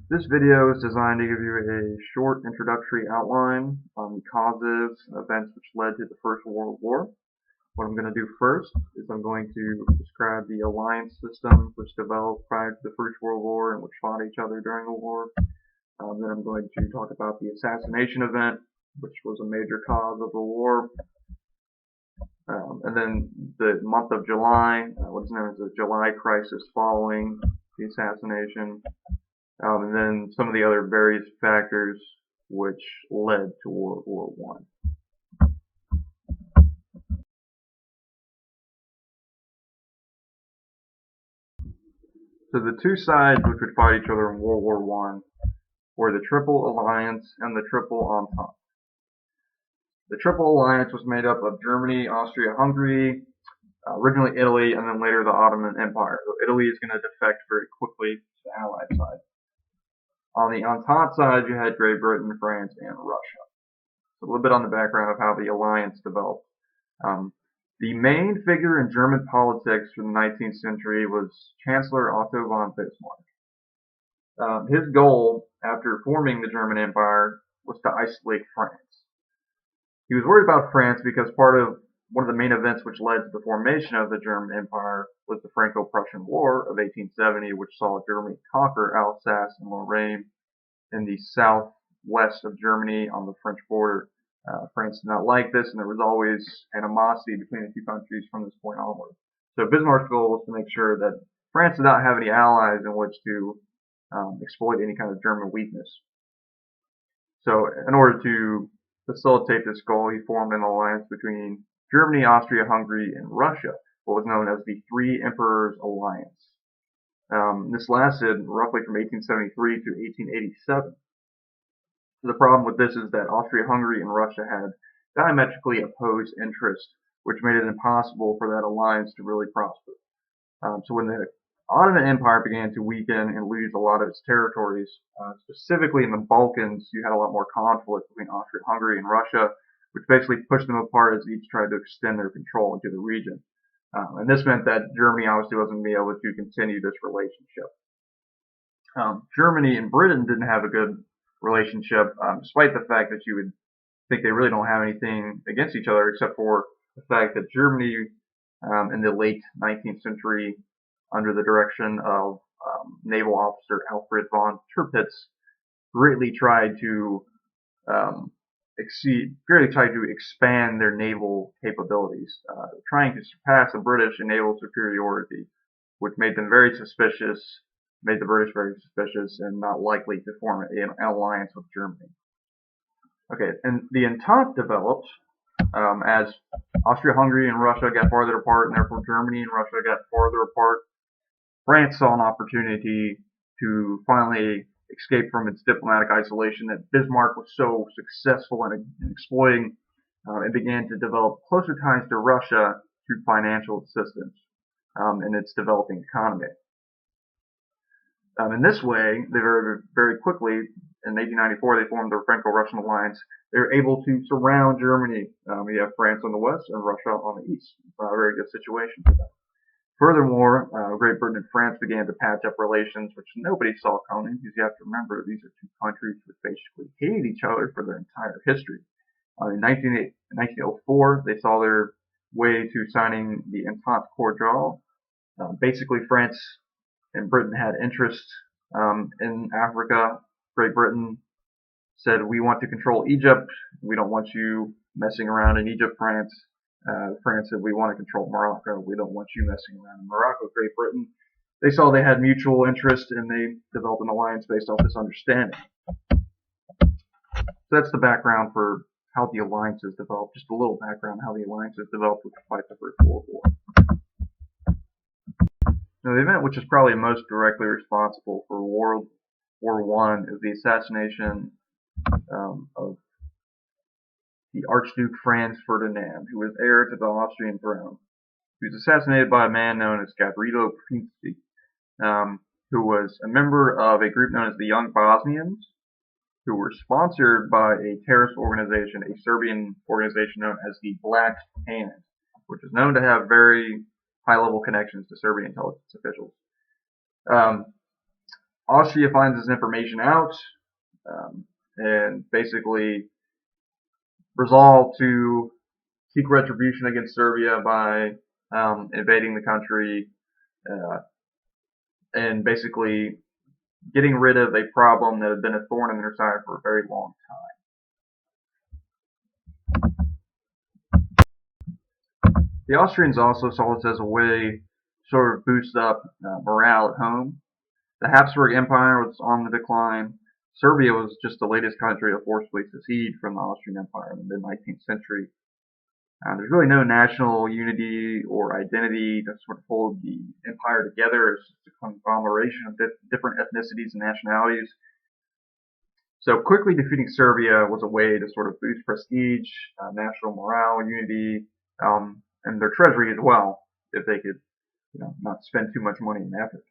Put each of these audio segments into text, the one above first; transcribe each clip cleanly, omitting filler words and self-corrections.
This video is designed to give you a short introductory outline on the causes and events which led to the First World War. What I'm going to do first is I'm going to describe the alliance system which developed prior to the First World War and which fought each other during the war. Then I'm going to talk about the assassination event, which was a major cause of the war. And then the month of July, what is known as the July crisis following the assassination. And then some of the other various factors which led to World War One. So the two sides which would fight each other in World War One were the Triple Alliance and the Triple Entente. The Triple Alliance was made up of Germany, Austria-Hungary, originally Italy, and then later the Ottoman Empire. So Italy is going to defect very quickly to the Allied side. On the Entente side, you had Great Britain, France, and Russia. So a little bit on the background of how the alliance developed. The main figure in German politics for the 19th century was Chancellor Otto von Bismarck. His goal, after forming the German Empire, was to isolate France. He was worried about France because one of the main events which led to the formation of the German Empire was the Franco-Prussian War of 1870, which saw Germany conquer Alsace and Lorraine in the southwest of Germany on the French border. France did not like this, and there was always animosity between the two countries from this point onward. So Bismarck's goal was to make sure that France did not have any allies in which to exploit any kind of German weakness. So in order to facilitate this goal, he formed an alliance between Germany, Austria-Hungary, and Russia, what was known as the Three Emperors Alliance. This lasted roughly from 1873 to 1887. The problem with this is that Austria-Hungary and Russia had diametrically opposed interests, which made it impossible for that alliance to really prosper. So when the Ottoman Empire began to weaken and lose a lot of its territories, specifically in the Balkans, you had a lot more conflict between Austria-Hungary and Russia, which basically pushed them apart as each tried to extend their control into the region. And this meant that Germany obviously wasn't going to be able to continue this relationship. Germany and Britain didn't have a good relationship, despite the fact that you would think they really don't have anything against each other, except for the fact that Germany, in the late 19th century, under the direction of naval officer Alfred von Tirpitz, greatly tried to expand their naval capabilities, trying to surpass the British in naval superiority, which made the British very suspicious and not likely to form an alliance with Germany. Okay, and the Entente developed as Austria-Hungary and Russia got farther apart, and therefore Germany and Russia got farther apart. France saw an opportunity to finally escape from its diplomatic isolation that Bismarck was so successful in exploiting, and began to develop closer ties to Russia through financial assistance in its developing economy. In this way, they very quickly, in 1894, they formed the Franco-Russian alliance. They were able to surround Germany. You have France on the west and Russia on the east. A very good situation for them. Furthermore, Great Britain and France began to patch up relations, which nobody saw coming, because you have to remember these are two countries which basically hated each other for their entire history. In 1904, they saw their way to signing the Entente Cordiale. Basically, France and Britain had interests in Africa. Great Britain said, we want to control Egypt. We don't want you messing around in Egypt, France. France said, we want to control Morocco. We don't want you messing around in Morocco. Great Britain, they saw they had mutual interest, and they developed an alliance based off this understanding. So that's the background for how the alliances developed. Just a little background on how the alliances developed to fight the First World War. Now, the event which is probably most directly responsible for World War I is the assassination of the Archduke Franz Ferdinand, who was heir to the Austrian throne. He was assassinated by a man known as Gavrilo Princip, who was a member of a group known as the Young Bosnians, who were sponsored by a terrorist organization, a Serbian organization known as the Black Hand, which is known to have very high-level connections to Serbian intelligence officials. Austria finds this information out and basically resolve to seek retribution against Serbia by invading the country uh, and basically getting rid of a problem that had been a thorn in their side for a very long time. The Austrians also saw this as a way to sort of boost up morale at home. The Habsburg Empire was on the decline. Serbia was just the latest country to forcibly secede from the Austrian Empire in the mid-19th century. There's really no national unity or identity to sort of hold the empire together. It's just a conglomeration of different ethnicities and nationalities. So quickly defeating Serbia was a way to sort of boost prestige, national morale, unity, and their treasury as well, if they could, not spend too much money and effort.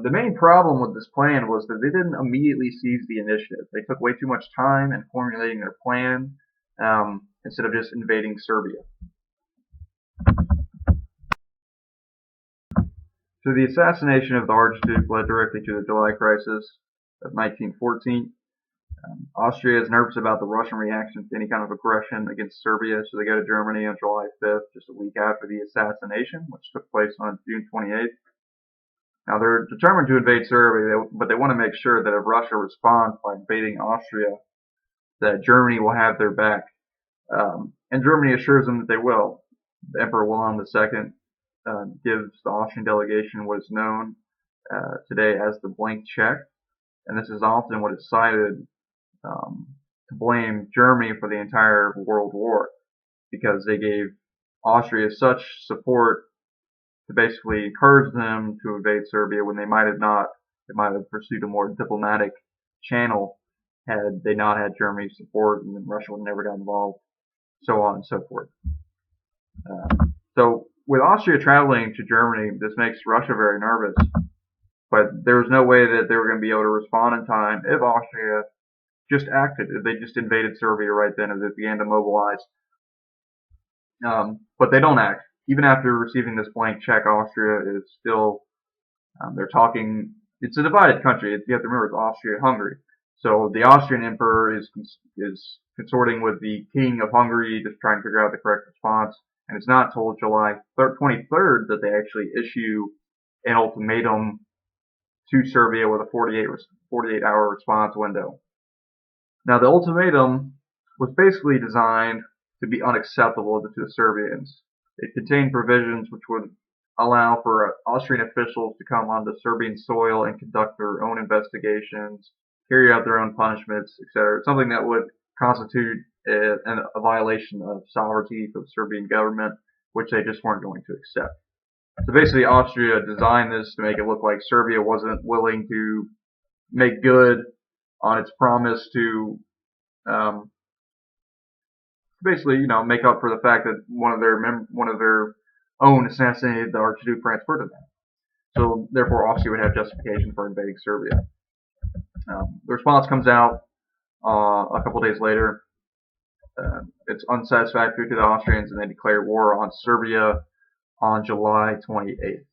The main problem with this plan was that they didn't immediately seize the initiative. They took way too much time in formulating their plan instead of just invading Serbia. So the assassination of the Archduke led directly to the July Crisis of 1914. Austria is nervous about the Russian reaction to any kind of aggression against Serbia, so they go to Germany on July 5th, just a week after the assassination, which took place on June 28th. Now they're determined to invade Serbia, but they want to make sure that if Russia responds by invading Austria, that Germany will have their back. And Germany assures them that they will. The Emperor Wilhelm II gives the Austrian delegation what is known today as the blank check, and this is often what is cited to blame Germany for the entire World War, because they gave Austria such support to basically encourage them to invade Serbia when they might have not. They might have pursued a more diplomatic channel had they not had Germany's support, and then Russia would never got involved, so on and so forth. So with Austria traveling to Germany, this makes Russia very nervous. But there was no way that they were going to be able to respond in time if Austria just acted, if they just invaded Serbia right then, as they began to mobilize. But they don't act. Even after receiving this blank check, Austria is still, they're talking, it's a divided country. You have to remember it's Austria-Hungary. So the Austrian emperor is consorting with the king of Hungary, just trying to figure out the correct response. And it's not until July 23rd that they actually issue an ultimatum to Serbia with a 48-hour response window. Now the ultimatum was basically designed to be unacceptable to the Serbians. It contained provisions which would allow for Austrian officials to come onto Serbian soil and conduct their own investigations, carry out their own punishments, etc. Something that would constitute a violation of sovereignty for the Serbian government, which they just weren't going to accept. So basically, Austria designed this to make it look like Serbia wasn't willing to make good on its promise to basically, make up for the fact that one of their own assassinated the Archduke Franz Ferdinand. So therefore, Austria would have justification for invading Serbia. The response comes out a couple days later. It's unsatisfactory to the Austrians, and they declare war on Serbia on July 28th.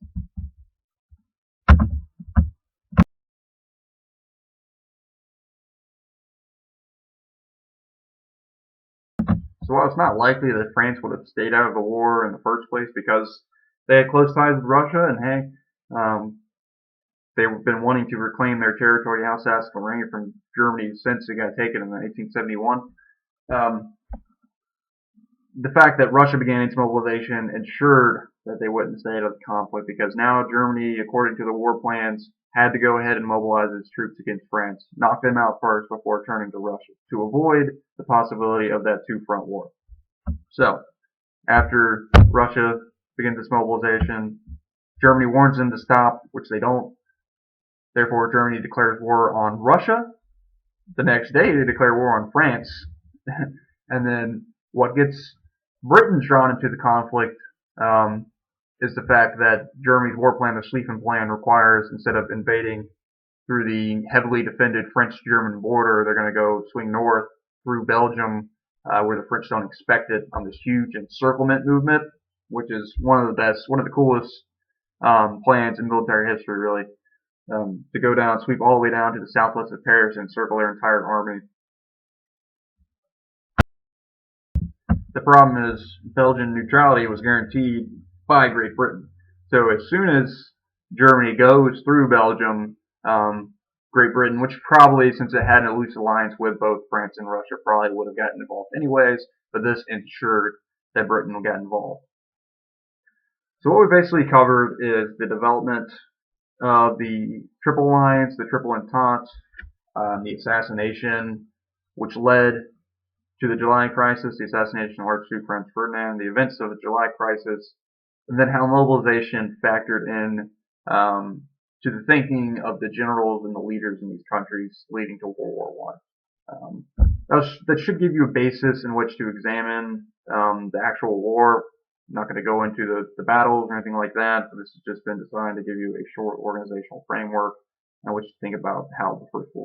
So while it's not likely that France would have stayed out of the war in the first place because they had close ties with Russia, and hey, they've been wanting to reclaim their territory, Alsace-Lorraine, from Germany since it got taken in 1871. The fact that Russia began its mobilization ensured that they wouldn't stay out of the conflict, because now Germany, according to the war plans, had to go ahead and mobilize its troops against France, knock them out first before turning to Russia, to avoid the possibility of that two-front war. So, after Russia begins its mobilization, Germany warns them to stop, which they don't. Therefore, Germany declares war on Russia. The next day, they declare war on France. And then what gets Britain drawn into the conflict is the fact that Germany's war plan, the Schlieffen Plan, requires, instead of invading through the heavily defended French-German border, they're going to go swing north through Belgium, where the French don't expect it, on this huge encirclement movement, which is one of the coolest plans in military history, really. to go down, sweep all the way down to the southwest of Paris and encircle their entire army. The problem is Belgian neutrality was guaranteed by Great Britain. So as soon as Germany goes through Belgium, Great Britain, which probably, since it had a loose alliance with both France and Russia, probably would have gotten involved anyways, but this ensured that Britain would get involved. So what we basically covered is the development of the Triple Alliance, the Triple Entente, the assassination, which led to the July Crisis, the assassination of Archduke Franz Ferdinand, the events of the July Crisis, and then how mobilization factored in to the thinking of the generals and the leaders in these countries leading to World War One. That should give you a basis in which to examine the actual war. I'm not going to go into the battles or anything like that, but this has just been designed to give you a short organizational framework in which to think about how the First World